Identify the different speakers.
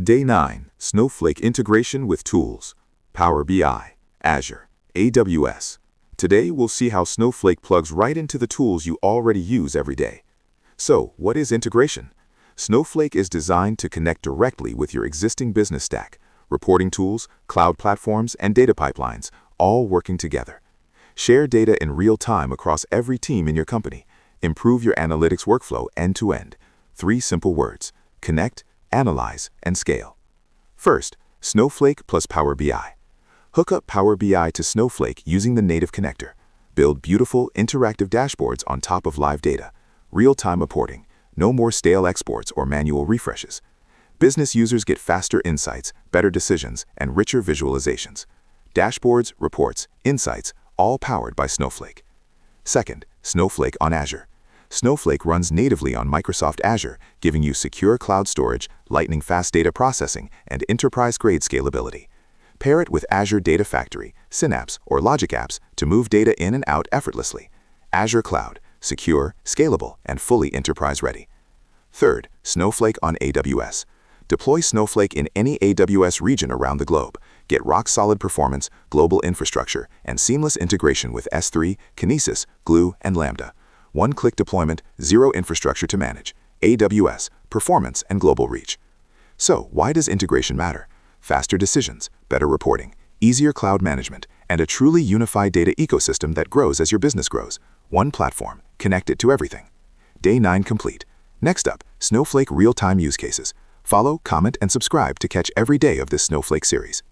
Speaker 1: Day 9. Snowflake Integration with Tools. Power BI, Azure, AWS. Today we'll see how Snowflake plugs right into the tools you already use every day. So, what is integration? Snowflake is designed to connect directly with your existing business stack, reporting tools, cloud platforms, and data pipelines, all working together. Share data in real time across every team in your company. Improve your analytics workflow end-to-end. 3 simple words: connect, analyze, and scale. First, Snowflake plus Power BI. Hook up Power BI to Snowflake using the native connector. Build beautiful, interactive dashboards on top of live data. Real-time reporting. No more stale exports or manual refreshes. Business users get faster insights, better decisions, and richer visualizations. Dashboards, reports, insights, all powered by Snowflake. Second, Snowflake on Azure. Snowflake runs natively on Microsoft Azure, giving you secure cloud storage, lightning-fast data processing, and enterprise-grade scalability. Pair it with Azure Data Factory, Synapse, or Logic apps to move data in and out effortlessly. Azure Cloud, secure, scalable, and fully enterprise-ready. Third, Snowflake on AWS. Deploy Snowflake in any AWS region around the globe. Get rock-solid performance, global infrastructure, and seamless integration with S3, Kinesis, Glue, and Lambda. One-click deployment, zero infrastructure to manage. AWS, performance, and global reach. So, why does integration matter? Faster decisions, better reporting, easier cloud management, and a truly unified data ecosystem that grows as your business grows. One platform, connected to everything. Day 9 complete. Next up, Snowflake real-time use cases. Follow, comment, and subscribe to catch every day of this Snowflake series.